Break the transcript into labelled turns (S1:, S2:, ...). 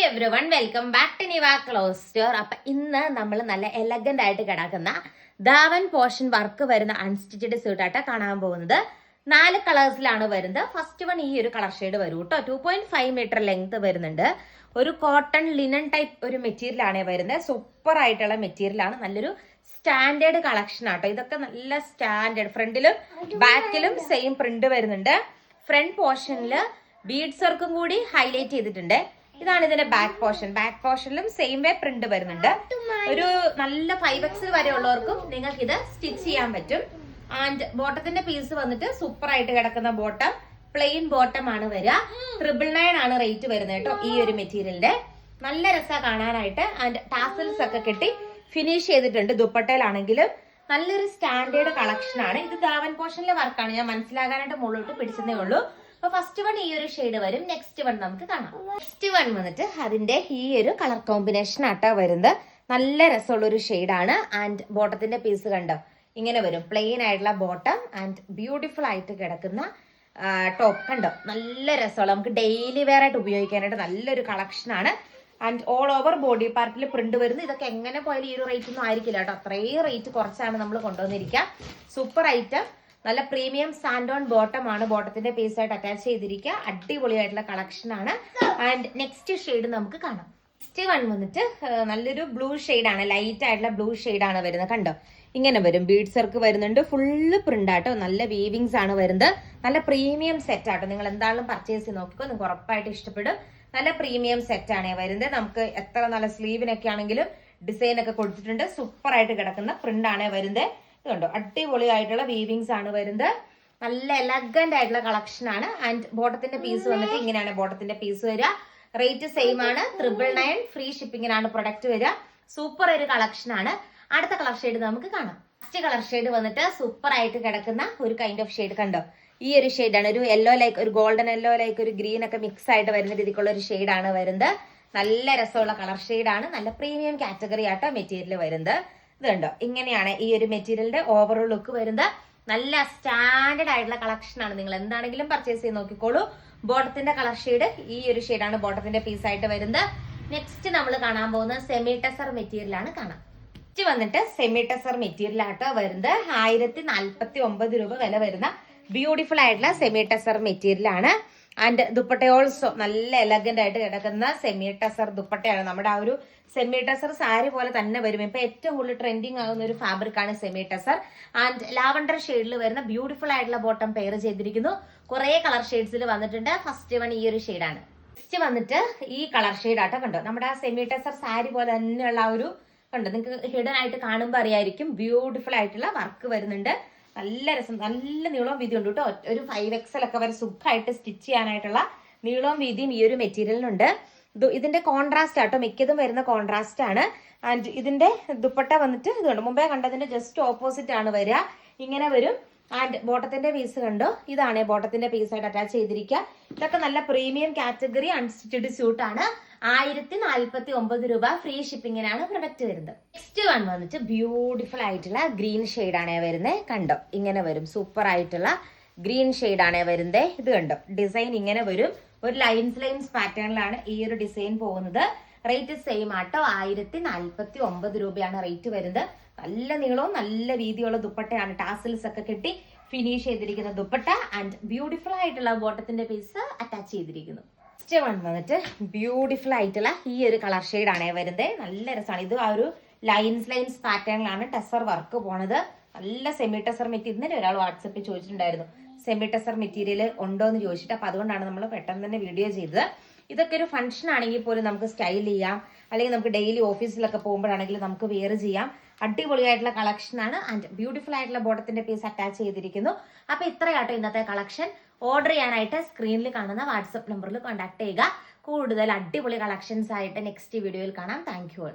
S1: Every one welcome back to Niva cloth store. അപ്പൊ ഇന്ന് നമ്മൾ നല്ല എലഗന്റ് ആയിട്ട് കിടക്കുന്ന ധാവൻ പോർഷൻ വർക്ക് വരുന്ന അൺസ്റ്റിച്ചഡ് സ്യൂട്ടായിട്ട് കാണാൻ പോകുന്നത്. 4 കളേഴ്സിലാണ് വരുന്നത്. ഫസ്റ്റ് വൺ ഈ ഒരു കളർ ഷെയ്ഡ് വരും കേട്ടോ. 2.5 മീറ്റർ ലെങ്ത് വരുന്നുണ്ട്. ഒരു കോട്ടൺ ലിനൻ ടൈപ്പ് ഒരു മെറ്റീരിയൽ ആണ് വരുന്നത്. സൂപ്പർ ആയിട്ടുള്ള മെറ്റീരിയൽ ആണ്. നല്ലൊരു സ്റ്റാൻഡേർഡ് കളക്ഷൻ ആട്ടോ. ഇതൊക്കെ നല്ല സ്റ്റാൻഡേർഡ്. ഫ്രണ്ടിലും ബാക്കിലും സെയിം പ്രിന്റ് വരുന്നുണ്ട്. ഫ്രണ്ട് പോർഷനിൽ ബീഡ്സ് വർക്കും കൂടി ഹൈലൈറ്റ് ചെയ്തിട്ടുണ്ട്. ഇതാണ് ഇതിന്റെ ബാക്ക് പോർഷനിലും സെയിം വേ പ്രിന്റ് വരുന്നുണ്ട്. ഒരു നല്ല 5X വരെ ഉള്ളവർക്കും നിങ്ങൾക്ക് ഇത് സ്റ്റിച്ച് ചെയ്യാൻ പറ്റും. ആൻഡ് ബോട്ടത്തിന്റെ പീസ് വന്നിട്ട് സൂപ്പർ ആയിട്ട് കിടക്കുന്ന ബോട്ടം, പ്ലെയിൻ ബോട്ടം ആണ് വരിക. 999 ആണ് റേറ്റ് വരുന്നത് കേട്ടോ. ഈ ഒരു മെറ്റീരിയലിന്റെ നല്ല രസമാണ് കാണാനായിട്ട്. ആൻഡ് ടാസൽസ് ഒക്കെ കെട്ടി ഫിനിഷ് ചെയ്തിട്ടുണ്ട്. ദുപ്പട്ടയിലാണെങ്കിലും നല്ലൊരു സ്റ്റാൻഡേർഡ് കളക്ഷൻ ആണ്. ഇത് ധാവൻ പോർഷനിലെ വർക്കാണ്. ഞാൻ മനസ്സിലാകാനായിട്ട് മുകളിലോട്ട് പിടിച്ചതേ ഉള്ളൂ. അപ്പൊ ഫസ്റ്റ് വൺ ഈ ഒരു ഷെയ്ഡ് വരും. നെക്സ്റ്റ് വൺ നമുക്ക് കാണാം. നെക്സ്റ്റ് വൺ വന്നിട്ട് അതിന്റെ ഈ ഒരു കളർ കോമ്പിനേഷൻ ആട്ടോ വരുന്നത്. നല്ല രസമുള്ള ഒരു ഷെയ്ഡാണ്. ആൻഡ് ബോട്ടത്തിന്റെ പീസ് കണ്ടോ ഇങ്ങനെ വരും. പ്ലെയിൻ ആയിട്ടുള്ള ബോട്ടം ആൻഡ് ബ്യൂട്ടിഫുൾ ആയിട്ട് കിടക്കുന്ന ടോപ്പ് കണ്ടോ. നല്ല രസമുള്ള, നമുക്ക് ഡെയിലി വെയർ ആയിട്ട് ഉപയോഗിക്കാനായിട്ട് നല്ലൊരു കളക്ഷൻ ആണ്. ആൻഡ് ഓൾ ഓവർ ബോഡി പാർട്ടിൽ പ്രിന്റ് വരുന്നു. ഇതൊക്കെ എങ്ങനെ പോയാലും ഈ ഒരു റേറ്റ് ഒന്നും ആയിരിക്കില്ല കേട്ടോ. അത്രയും റേറ്റ് കുറച്ചാണ് നമ്മൾ കൊണ്ടുവന്നിരിക്കുക. Super item. നല്ല പ്രീമിയം സാൻഡോൺ ബോട്ടം ആണ്. ബോട്ടത്തിന്റെ പീസായിട്ട് അറ്റാച്ച് ചെയ്തിരിക്കുക. അടിപൊളിയായിട്ടുള്ള കളക്ഷൻ ആണ്. ആൻഡ് നെക്സ്റ്റ് ഷെയ്ഡ് നമുക്ക് കാണാം. നെക്സ്റ്റ് വൺ വന്നിട്ട് നല്ലൊരു ബ്ലൂ ആണ്. ലൈറ്റ് ആയിട്ടുള്ള ബ്ലൂ ആണ് വരുന്നത്. കണ്ടോ ഇങ്ങനെ വരും. ബീഡ്സ് വർക്ക് വരുന്നുണ്ട്. ഫുള്ള് പ്രിന്റ് ആട്ടോ. നല്ല വീവിങ്സ് ആണ് വരുന്നത്. നല്ല പ്രീമിയം സെറ്റ് ആട്ടോ. നിങ്ങൾ എന്തായാലും പർച്ചേസ് ചെയ്ത് നോക്കിക്കോ, നിങ്ങൾക്ക് ഉറപ്പായിട്ട് ഇഷ്ടപ്പെടും. നല്ല പ്രീമിയം സെറ്റ് ആണ് വരുന്നത്. നമുക്ക് എത്ര നല്ല സ്ലീവിനൊക്കെ ആണെങ്കിലും ഡിസൈൻ ഒക്കെ കൊടുത്തിട്ടുണ്ട്. സൂപ്പർ ആയിട്ട് കിടക്കുന്ന പ്രിന്റ് ആണ് വരുന്നത്. ഇതുണ്ടോ അടിപൊളിയായിട്ടുള്ള വീവിങ്സ് ആണ് വരുന്നത്. നല്ല എലഗന്റ് ആയിട്ടുള്ള കളക്ഷൻ ആണ്. ആൻഡ് ബോട്ടത്തിന്റെ പീസ് വന്നിട്ട് ഇങ്ങനെയാണ് ബോട്ടത്തിന്റെ പീസ് വരിക. റേറ്റ് സെയിം ആണ്. 999 ഫ്രീ ഷിപ്പിങ്ങിനാണ് പ്രൊഡക്റ്റ് വരിക. സൂപ്പർ ഒരു കളക്ഷൻ ആണ്. അടുത്ത കളർ ഷെയ്ഡ് നമുക്ക് കാണാം. ഫസ്റ്റ് കളർ ഷെയ്ഡ് വന്നിട്ട് സൂപ്പർ ആയിട്ട് കിടക്കുന്ന ഒരു കൈൻഡ് ഓഫ് ഷെയ്ഡ് കണ്ടോ. ഈ ഒരു ഷെയ്ഡാണ്. ഒരു യെല്ലോ ലൈക്ക്, ഒരു ഗോൾഡൻ യെല്ലോ ലൈക്ക്, ഒരു ഗ്രീൻ ഒക്കെ മിക്സ് ആയിട്ട് വരുന്ന രീതിക്കുള്ള ഒരു ഷെയ്ഡാണ് വരുന്നത്. നല്ല രസമുള്ള കളർ ഷെയ്ഡാണ്. നല്ല പ്രീമിയം കാറ്റഗറി ആട്ടോ മെറ്റീരിയൽ വരുന്നത്. ഇത് കണ്ടോ ഇങ്ങനെയാണ് ഈ ഒരു മെറ്റീരിയലിന്റെ ഓവറോൾ ലുക്ക് വരുന്നത്. നല്ല സ്റ്റാൻഡേർഡ് ആയിട്ടുള്ള കളക്ഷൻ ആണ്. നിങ്ങൾ എന്താണെങ്കിലും പർച്ചേസ് ചെയ്ത് നോക്കിക്കോളൂ. ബോട്ടത്തിന്റെ കളർ ഷെയ്ഡ് ഈ ഒരു ഷെയ്ഡാണ് ബോട്ടത്തിന്റെ പീസ് ആയിട്ട് വരുന്നത്. നെക്സ്റ്റ് നമ്മൾ കാണാൻ പോകുന്നത് സെമി ടെസർ മെറ്റീരിയൽ ആണ്. കാണാം. നെക്സ്റ്റ് വന്നിട്ട് സെമി ടെസർ മെറ്റീരിയൽ ആട്ടോ വരുന്നത്. 1049 രൂപ വില വരുന്ന ബ്യൂട്ടിഫുൾ ആയിട്ടുള്ള സെമി ടെസർ മെറ്റീരിയൽ ആണ്. ആൻഡ് ദുപ്പട്ട ഓൾസോ നല്ല എലഗന്റ് ആയിട്ട് കിടക്കുന്ന സെമി ടെസർ ദുപ്പട്ടയാണ്. നമ്മുടെ ആ ഒരു സെമി ടെസർ സാരി പോലെ തന്നെ വരും. ഇപ്പൊ ഏറ്റവും കൂടുതൽ ട്രെൻഡിങ് ആകുന്ന ഒരു ഫാബ്രിക് ആണ് സെമി ടെസർ. ആൻഡ് ലാവണ്ടർ ഷെയ്ഡിൽ വരുന്ന ബ്യൂട്ടിഫുൾ ആയിട്ടുള്ള ബോട്ടം പെയർ ചെയ്തിരിക്കുന്നു. കുറെ കളർ ഷെയ്ഡ്സിൽ വന്നിട്ടുണ്ട്. ഫസ്റ്റ് വൺ ഈ ഒരു ഷെയ്ഡാണ്. നെക്സ്റ്റ് വന്നിട്ട് ഈ കളർ ഷെയ്ഡ് ആട്ടോ. കണ്ടോ നമ്മുടെ ആ സെമി ടെസർ സാരി പോലെ തന്നെയുള്ള ആ ഒരു കണ്ടോ, നിങ്ങൾക്ക് ഹിഡൻ ആയിട്ട് കാണുമ്പോൾ അറിയായിരിക്കും. ബ്യൂട്ടിഫുൾ ആയിട്ടുള്ള വർക്ക് വരുന്നുണ്ട്. നല്ല രസം, നല്ല നീളവും വീതി ഉണ്ട് കേട്ടോ. ഒരു 5XL ഒക്കെ വരെ സുഖമായിട്ട് സ്റ്റിച്ച് ചെയ്യാനായിട്ടുള്ള നീളവും വീതിയും ഈ ഒരു മെറ്റീരിയലിനുണ്ട്. ഇതിന്റെ കോൺട്രാസ്റ്റ് ആട്ടോ. മിക്കതും വരുന്ന കോൺട്രാസ്റ്റ് ആണ്. ആൻഡ് ഇതിന്റെ ദുപ്പട്ട വന്നിട്ട് ഇതുണ്ട്. മുമ്പേ കണ്ടതിന്റെ ജസ്റ്റ് ഓപ്പോസിറ്റ് ആണ് വരിക. ഇങ്ങനെ വരും. ആൻഡ് ബോട്ടത്തിന്റെ പീസ് കണ്ടോ. ഇതാണ് ബോട്ടത്തിന്റെ പീസായിട്ട് അറ്റാച്ച് ചെയ്തിരിക്കുക. ഇതൊക്കെ നല്ല പ്രീമിയം കാറ്റഗറി അൺസ്റ്റിച്ചഡ് സ്യൂട്ട് ആണ്. 1049 രൂപ ഫ്രീ ഷിപ്പിങ്ങിനാണ് പ്രൊഡക്റ്റ് വരുന്നത്. നെക്സ്റ്റ് വൺ വന്നിട്ട് ബ്യൂട്ടിഫുൾ ആയിട്ടുള്ള ഗ്രീൻ ആണ് വരുന്നത്. കണ്ടോ ഇങ്ങനെ വരും. സൂപ്പർ ആയിട്ടുള്ള ഗ്രീൻ ആണ് വരുന്നത്. ഇത് കണ്ടോ ഡിസൈൻ ഇങ്ങനെ വരും. ഒരു ലൈൻസ് പാറ്റേണിലാണ് ഈ ഒരു ഡിസൈൻ പോകുന്നത്. റേറ്റ് സെയിം ആട്ടോ. 1049 രൂപയാണ് റേറ്റ് വരുന്നത്. നല്ല നീളവും നല്ല വീതിയുള്ള ദുപ്പട്ടയാണ്. ടാസിൽസ് ഒക്കെ കെട്ടി ഫിനിഷ് ചെയ്തിരിക്കുന്ന ദുപ്പട്ട. ആൻഡ് ബ്യൂട്ടിഫുൾ ആയിട്ടുള്ള ബോട്ടത്തിന്റെ പീസ് അറ്റാച്ച് ചെയ്തിരിക്കുന്നു. നെക്സ്റ്റ് വൺ വന്നിട്ട് ബ്യൂട്ടിഫുൾ ആയിട്ടുള്ള ഈ ഒരു കളർ ഷെയ്ഡ് ആണ് വരുന്നത്. നല്ല രസമാണ്. ഇത് ആ ഒരു ലൈൻസ് പാറ്റേണിലാണ് ടെസർ വർക്ക് പോണത്. നല്ല സെമി ടെസർ മെറ്റീരിയൽ. ഇന്നലെ ഒരാൾ വാട്സപ്പിൽ ചോദിച്ചിട്ടുണ്ടായിരുന്നു സെമി ടെസർ മെറ്റീരിയൽ ഉണ്ടോ എന്ന് ചോദിച്ചിട്ട്. അപ്പൊ അതുകൊണ്ടാണ് നമ്മൾ പെട്ടെന്ന് തന്നെ വീഡിയോ ചെയ്തത്. ഇതൊക്കെ ഒരു ഫംഗ്ഷൻ ആണെങ്കിൽ പോലും നമുക്ക് സ്റ്റൈൽ ചെയ്യാം. അല്ലെങ്കിൽ നമുക്ക് ഡെയിലി ഓഫീസിലൊക്കെ പോകുമ്പോഴാണെങ്കിലും നമുക്ക് വെയർ ചെയ്യാം. അടിപൊളിയായിട്ടുള്ള കളക്ഷൻ ആണ്. ആൻഡ് ബ്യൂട്ടിഫുൾ ആയിട്ടുള്ള ബോട്ടത്തിന്റെ പീസ് അറ്റാച്ച് ചെയ്തിരിക്കുന്നു. അപ്പൊ ഇത്രയാട്ടോ ഇന്നത്തെ കളക്ഷൻ. ഓർഡർ ചെയ്യാനായിട്ട് സ്ക്രീനിൽ കാണുന്ന വാട്സപ്പ് നമ്പറിൽ കോൺടാക്ട് ചെയ്യുക. കൂടുതൽ അടിപൊളി കളക്ഷൻസ് ആയിട്ട് നെക്സ്റ്റ് വീഡിയോയിൽ കാണാം. Thank you.